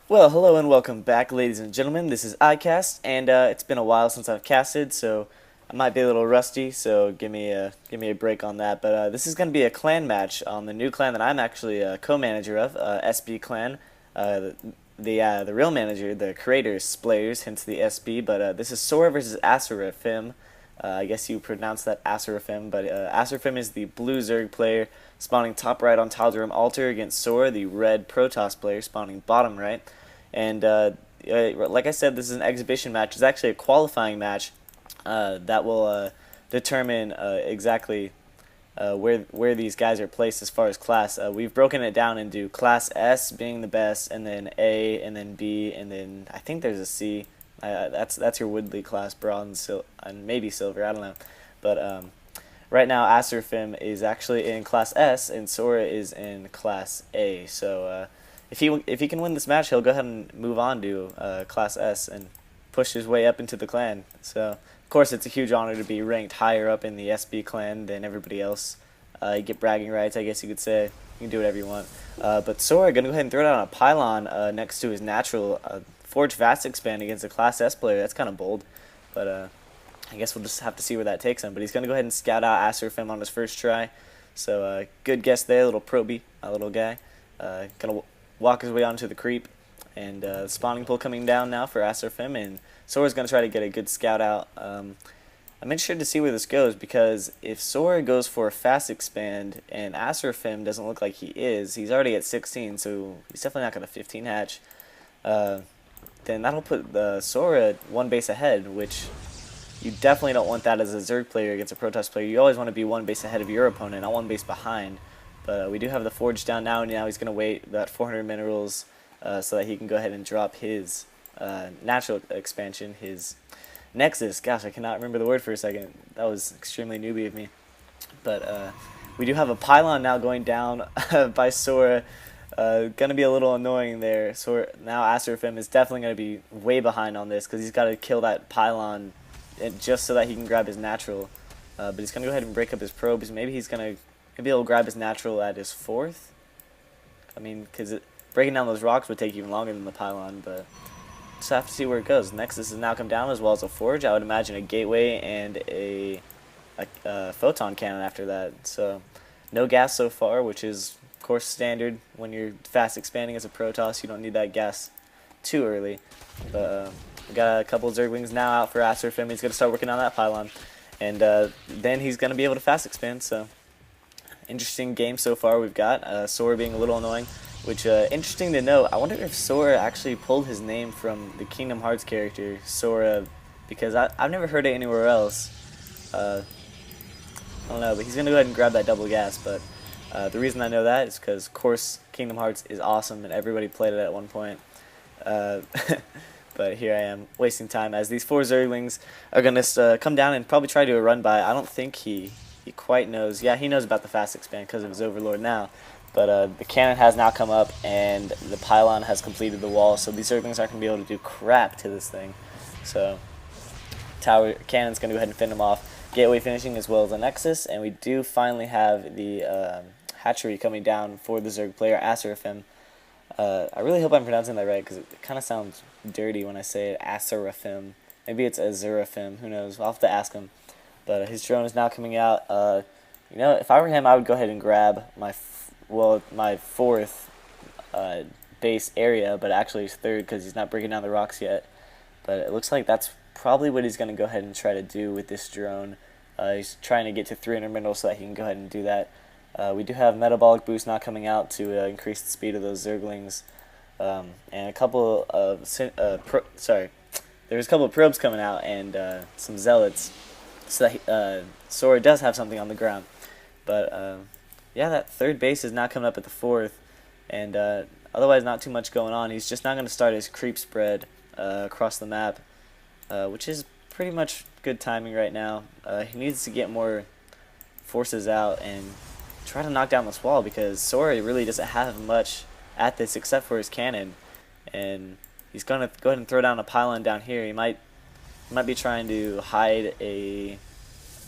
Well, hello and welcome back, ladies and gentlemen. This is iCast, and it's been a while since I've casted, so I might be a little rusty. So give me a break on that. But this is going to be a clan match on the new clan that I'm actually a co-manager of, SB Clan. Uh, the real manager, the creator, is Splayers, hence the SB. But this is SoRa versus Aseraphim. I guess you pronounce that Aseraphim, but Aseraphim is the blue Zerg player spawning top right on Tal'Darim Altar against SoRa, the red Protoss player spawning bottom right. And like I said, this is an exhibition match. It's actually a qualifying match that will determine exactly where these guys are placed as far as class. We've broken it down into Class S being the best, and then A, and then B, and then I think there's a C. That's your Woodley class, bronze, and maybe silver. I don't know, but right now Aseraphim is actually in Class S, and SoRa is in Class A. So if he can win this match, he'll go ahead and move on to Class S and push his way up into the clan. So of course it's a huge honor to be ranked higher up in the SB clan than everybody else. You get bragging rights, I guess you could say. You can do whatever you want. But SoRa gonna go ahead and throw down a pylon next to his natural. Forge Vast Expand against a Class S player. That's kind of bold, but I guess we'll just have to see where that takes him. But he's going to go ahead and scout out Aseraphim on his first try. So good guess there, little proby, a little guy. Going to walk his way onto the creep. And spawning pool coming down now for Aseraphim. And SoRa's going to try to get a good scout out. I'm interested to see where this goes, because if SoRa goes for a fast expand and Aseraphim doesn't look like he is, he's already at 16, so he's definitely not going to 15 hatch. Then that'll put the SoRa one base ahead, which you definitely don't want that as a Zerg player against a Protoss player. You always want to be one base ahead of your opponent, not one base behind. But we do have the Forge down now, and now he's going to wait about 400 minerals so that he can go ahead and drop his natural expansion, his Nexus. Gosh, I cannot remember the word for a second. That was extremely newbie of me. But we do have a pylon now going down by SoRa. Gonna be a little annoying there. So now Aseraphim is definitely gonna be way behind on this, because he's got to kill that pylon just so that he can grab his natural. But he's gonna go ahead and break up his probes. Maybe he'll grab his natural at his fourth. I mean, because breaking down those rocks would take even longer than the pylon. But just have to see where it goes. Nexus has now come down, as well as a forge. I would imagine a gateway and a photon cannon after that. So no gas so far, which is of course standard when you're fast expanding as a Protoss. You don't need that gas too early. But we got a couple of Zerglings now out for Aseraphim. He's going to start working on that pylon, and then he's going to be able to fast expand. So interesting game so far we've got. SoRa being a little annoying, which interesting to note. I wonder if SoRa actually pulled his name from the Kingdom Hearts character SoRa, because I've never heard it anywhere else. I don't know, but he's going to go ahead and grab that double gas. But the reason I know that is because, of course, Kingdom Hearts is awesome and everybody played it at one point. But here I am wasting time, as these four Zerglings are going to come down and probably try to do a run by. I don't think he quite knows. Yeah, he knows about the fast expand because of his Overlord now. But the cannon has now come up and the pylon has completed the wall, so these Zerglings aren't going to be able to do crap to this thing. So tower cannon's going to go ahead and fend them off. Gateway finishing as well as a Nexus, and we do finally have the hatchery coming down for the Zerg player Aseraphim. I really hope I'm pronouncing that right, because it kind of sounds dirty when I say it, Aseraphim. Maybe it's Aseraphim, who knows, I'll have to ask him. But his drone is now coming out. You know, if I were him, I would go ahead and grab my fourth base area, but actually he's third because he's not breaking down the rocks yet. But it looks like that's probably what he's going to go ahead and try to do with this drone. He's trying to get to 300 minerals so that he can go ahead and do that. We do have metabolic boost now coming out to increase the speed of those Zerglings, and a couple of there's a couple of probes coming out and some zealots, so that SoRa does have something on the ground. But yeah, that third base is now coming up at the fourth, and otherwise not too much going on. He's just not going to start his creep spread across the map, which is pretty much good timing right now. He needs to get more forces out and try to knock down this wall, because SoRa really doesn't have much at this except for his cannon, and he's going to go ahead and throw down a pylon down here. He might be trying to hide a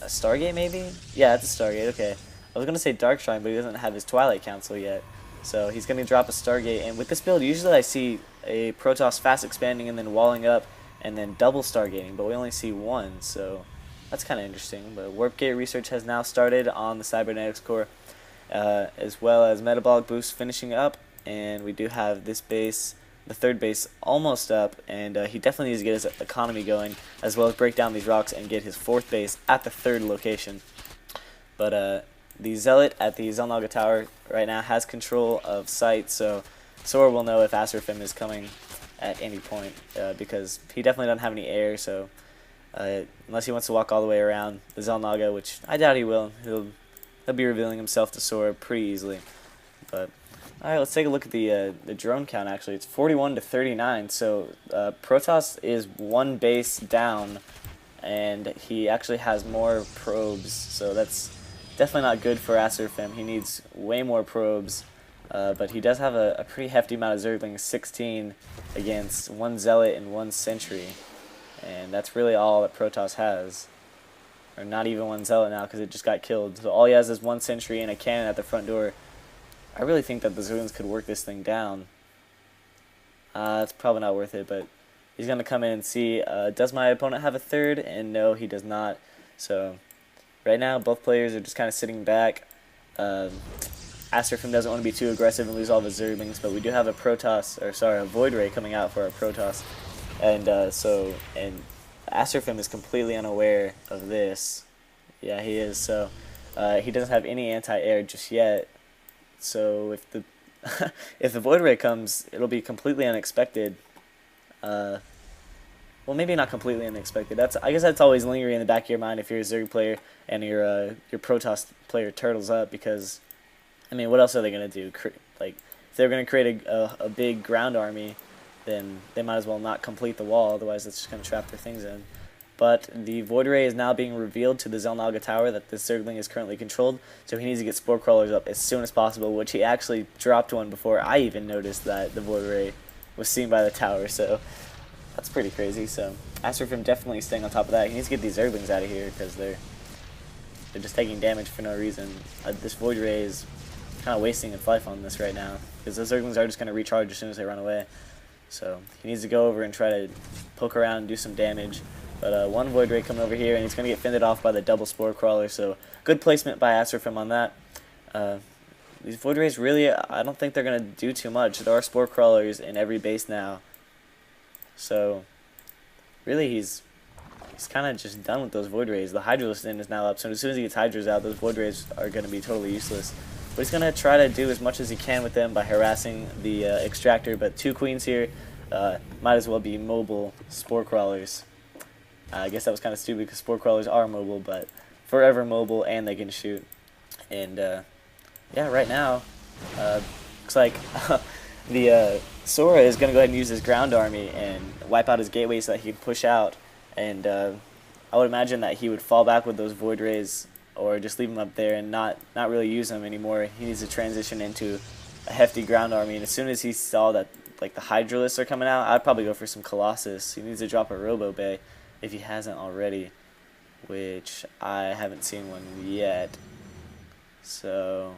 Stargate, maybe? Yeah, it's a Stargate, okay. I was going to say Dark Shrine, but he doesn't have his Twilight Council yet. So he's going to drop a Stargate, and with this build, usually I see a Protoss fast expanding and then walling up and then double stargating, but we only see one, so that's kind of interesting. But warp gate research has now started on the cybernetics core, as well as metabolic boost finishing up, and we do have this base, the third base, almost up, and he definitely needs to get his economy going, as well as break down these rocks and get his fourth base at the third location. But the Zealot at the Xel'Naga Tower right now has control of sight, so SoRa will know if Aseraphim is coming at any point, because he definitely doesn't have any air, so unless he wants to walk all the way around the Xel'Naga, which I doubt he will, he'll be revealing himself to SoRa pretty easily. But alright, let's take a look at the drone count. Actually, it's 41 to 39, so Protoss is one base down, and he actually has more probes, so that's definitely not good for Aseraphim. He needs way more probes, but he does have a pretty hefty amount of Zerglings, 16 against one Zealot and one Sentry, and that's really all that Protoss has. Or not even one Zealot now, because it just got killed. So all he has is one Sentry and a cannon at the front door. I really think that the Zerglings could work this thing down. It's probably not worth it, but he's going to come in and see, does my opponent have a third? And no, he does not. So right now, both players are just kind of sitting back. Aseraphim doesn't want to be too aggressive and lose all the Zerglings, but we do have a Void Ray coming out for our Protoss. And Aseraphim is completely unaware of this. Yeah, he is. So he doesn't have any anti-air just yet. So if the if the Void Ray comes, it'll be completely unexpected. Well, maybe not completely unexpected. I guess that's always lingering in the back of your mind if you're a Zerg player and your Protoss player turtles up, because I mean, what else are they gonna do? Like, if they're gonna create a big ground army, then they might as well not complete the wall, otherwise it's just going to trap their things in. But the Void Ray is now being revealed to the Xel'Naga Tower that this Zergling is currently controlled, so he needs to get Spore Crawlers up as soon as possible, which he actually dropped one before I even noticed that the Void Ray was seen by the tower, so that's pretty crazy. So Aseraphim definitely staying on top of that. He needs to get these Zerglings out of here, because they're just taking damage for no reason. This Void Ray is kind of wasting its life on this right now, because the Zerglings are just going to recharge as soon as they run away. So he needs to go over and try to poke around and do some damage. But one Void Ray coming over here, and he's going to get fended off by the double Spore Crawler. So good placement by Aseraphim on that. These Void Rays really, I don't think they're going to do too much. There are Spore Crawlers in every base now. So really he's kind of just done with those Void Rays. The Hydralisk is now up, so as soon as he gets Hydras out, those Void Rays are going to be totally useless. But he's going to try to do as much as he can with them by harassing the Extractor, but two Queens here might as well be mobile Spore Crawlers. I guess that was kind of stupid, because Spore Crawlers are mobile, but forever mobile, and they can shoot. And yeah, right now, looks like the SoRa is going to go ahead and use his ground army and wipe out his gateway so that he can push out. And I would imagine that he would fall back with those Void Rays, or just leave him up there and not really use them anymore. He needs to transition into a hefty ground army, and as soon as he saw that like the Hydralisks are coming out, I'd probably go for some Colossus. He needs to drop a Robo Bay if he hasn't already, which I haven't seen one yet. So,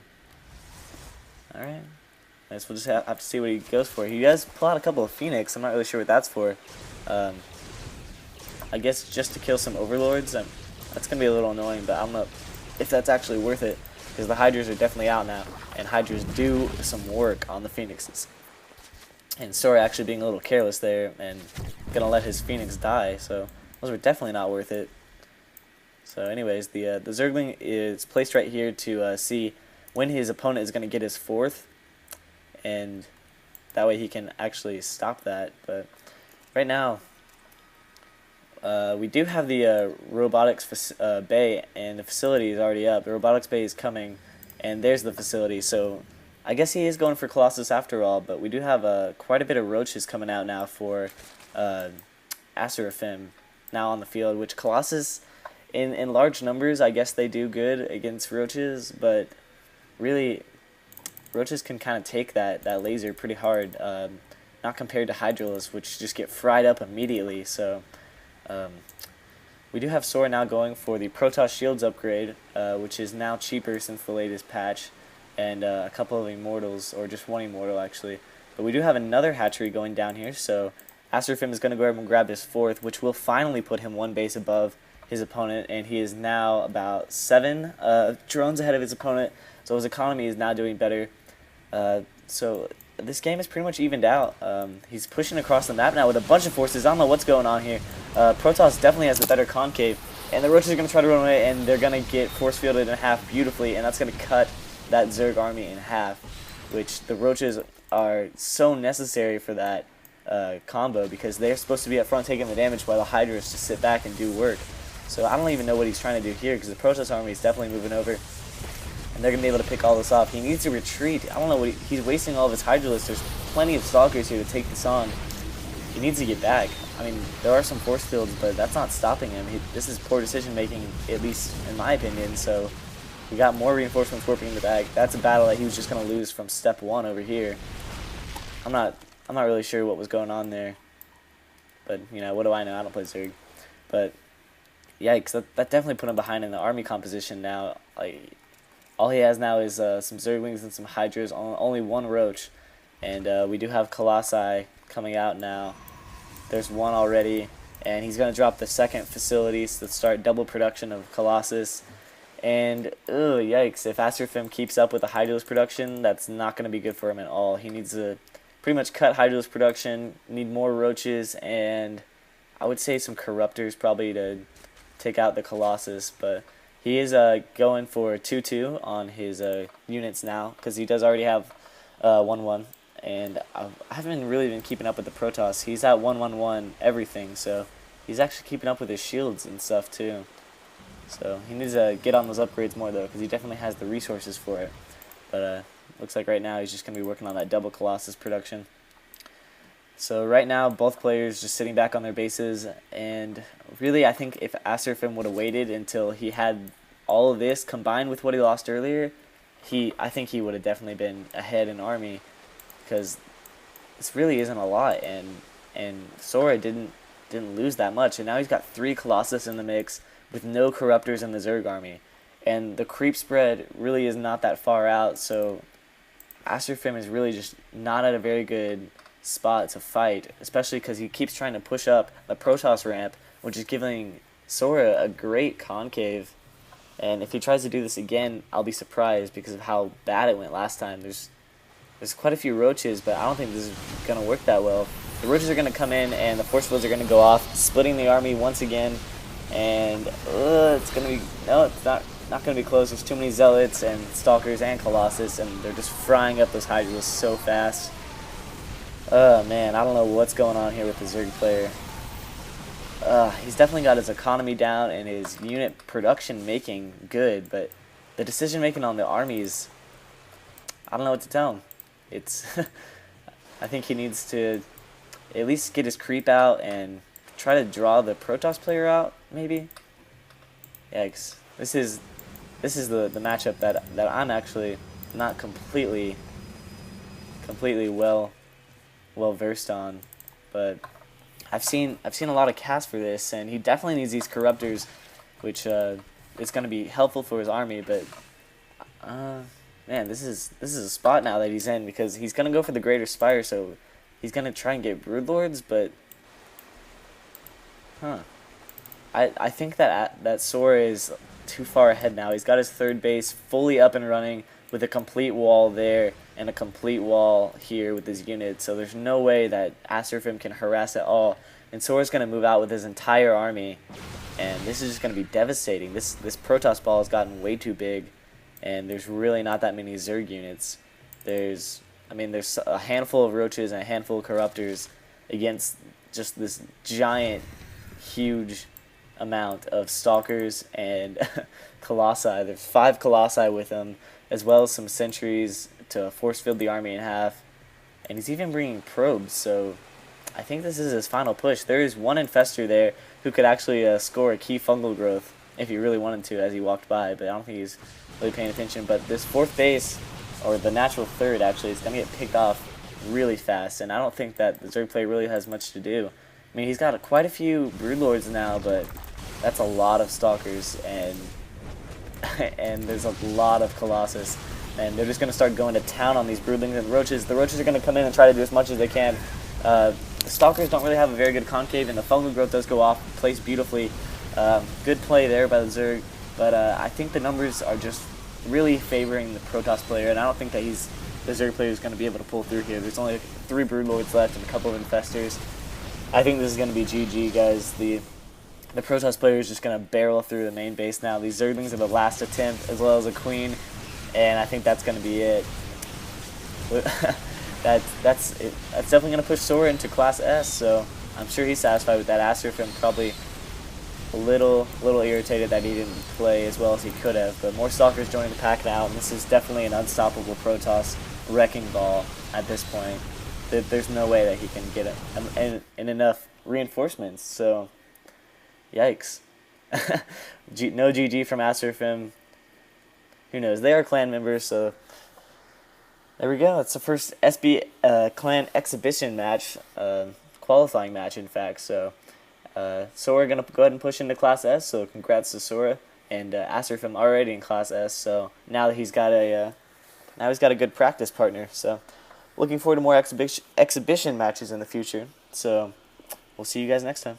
alright. I guess we'll just have to see what he goes for. He does pull out a couple of Phoenix. I'm not really sure what that's for. I guess just to kill some Overlords. That's going to be a little annoying, but I don't know if that's actually worth it, because the Hydras are definitely out now, and Hydras do some work on the Phoenixes. And SoRa actually being a little careless there and going to let his Phoenix die, so those were definitely not worth it. So anyways, the Zergling is placed right here to see when his opponent is going to get his fourth, and that way he can actually stop that. But right now, we do have the robotics bay, and the facility is already up. The robotics bay is coming, and there's the facility. So I guess he is going for Colossus after all, but we do have quite a bit of roaches coming out now for Aseraphim now on the field, which Colossus, in large numbers, I guess they do good against roaches, but really, roaches can kind of take that laser pretty hard, not compared to Hydralisks, which just get fried up immediately. So we do have SoRa now going for the Protoss Shields upgrade, which is now cheaper since the latest patch, and a couple of Immortals, or just one Immortal actually. But we do have another hatchery going down here, so Aseraphim is going to go ahead and grab his 4th, which will finally put him 1 base above his opponent, and he is now about 7 drones ahead of his opponent, so his economy is now doing better. So this game is pretty much evened out. He's pushing across the map now with a bunch of forces. I don't know what's going on here. Protoss definitely has the better concave, and the roaches are going to try to run away, and they're going to get force fielded in half beautifully, and that's going to cut that Zerg army in half, which the roaches are so necessary for that combo, because they're supposed to be up front taking the damage while the Hydras just sit back and do work. So I don't even know what he's trying to do here, because the Protoss army is definitely moving over, and they're going to be able to pick all this off. He needs to retreat. I don't know what he's wasting all of his Hydralisks. There's plenty of Stalkers here to take this on. He needs to get back. I mean, there are some force fields, but that's not stopping him. This is poor decision making, at least in my opinion. So we got more reinforcements warping in the back. That's a battle that he was just going to lose from step 1 over here. I'm not really sure what was going on there, but you know, what do I know? I don't play Zerg. But yikes, that definitely put him behind in the army composition now. Like, all he has now is some Zerglings and some Hydras, only 1 Roach, and we do have Colossi coming out now. There's 1 already, and he's going to drop the 2nd facility to start double production of Colossus. And yikes, if Aseraphim keeps up with the Hydralisk production, that's not going to be good for him at all. He needs to pretty much cut Hydralisk production, need more Roaches, and I would say some Corruptors probably to take out the Colossus. But he is going for 2-2 on his units now, because he does already have 1-1. And I haven't really been keeping up with the Protoss. He's at 1-1-1 everything, so he's actually keeping up with his shields and stuff too. So he needs to get on those upgrades more though, because he definitely has the resources for it. But looks like right now he's just going to be working on that double Colossus production. So right now both players just sitting back on their bases, and really I think if Aseraphim would have waited until he had all of this combined with what he lost earlier, I think he would have definitely been ahead in army, because this really isn't a lot, and SoRa didn't lose that much, and now he's got 3 Colossus in the mix with no Corruptors in the Zerg army, and the creep spread really is not that far out, so Aseraphim is really just not at a very good spot to fight, especially because he keeps trying to push up the Protoss ramp, which is giving SoRa a great concave, and if he tries to do this again, I'll be surprised because of how bad it went last time. There's quite a few Roaches, but I don't think this is going to work that well. The Roaches are going to come in, and the force fields are going to go off, splitting the army once again, and it's going to be, no, it's not going to be close. There's too many Zealots and Stalkers and Colossus, and they're just frying up those Hydras so fast. Man, I don't know what's going on here with the Zerg player. He's definitely got his economy down and his unit production making good, but the decision making on the armies, I don't know what to tell him. It's I think he needs to at least get his creep out and try to draw the Protoss player out, maybe. Yikes. This is the matchup that I'm actually not completely well versed on, but I've seen a lot of casts for this, and he definitely needs these Corruptors, which it's going to be helpful for his army, but man, this is a spot now that he's in, because he's going to go for the Greater Spire, so he's going to try and get Broodlords, but I think that SoRa is too far ahead now. He's got his 3rd base fully up and running with a complete wall there and a complete wall here with his unit, so there's no way that Aseraphim can harass at all, and SoRa's going to move out with his entire army, and this is just going to be devastating. This Protoss ball has gotten way too big, and there's really not that many Zerg units. There's a handful of Roaches and a handful of Corruptors against just this giant, huge amount of Stalkers and Colossi. There's 5 Colossi with him, as well as some sentries to force field the army in half, and he's even bringing probes, so I think this is his final push. There is 1 Infestor there who could actually score a key fungal growth if he really wanted to as he walked by, but I don't think he's really paying attention. But this 4th base, or the natural 3rd actually, is going to get picked off really fast, and I don't think that the Zerg player really has much to do. I mean, he's got quite a few Broodlords now, but that's a lot of Stalkers, and and there's a lot of Colossus. and they're just going to start going to town on these broodlings and roaches. The roaches are going to come in and try to do as much as they can. The stalkers don't really have a very good concave, and the fungal growth does go off, placed beautifully. Good play there by the Zerg, but I think the numbers are just really favoring the Protoss player, and I don't think that the Zerg player is going to be able to pull through here. There's only 3 Broodlords left and a couple of Infestors. I think this is going to be GG, guys. The Protoss player is just going to barrel through the main base now. These Zerglings are the last attempt, as well as a Queen, and I think that's going to be it. That's definitely going to push SoRa into Class S, so I'm sure he's satisfied with that. Aseraphim probably a little irritated that he didn't play as well as he could have, but more Stalkers joining the pack now, and this is definitely an unstoppable Protoss wrecking ball at this point. There's no way that he can get in enough reinforcements, so yikes. No GG from Aseraphim. Who knows? They are clan members, so there we go. It's the first SB clan exhibition match, qualifying match, in fact. So SoRa going to go ahead and push into Class S, so congrats to SoRa. And Aseraphim already in Class S, so now that he's got a good practice partner. So looking forward to more exhibition matches in the future. So we'll see you guys next time.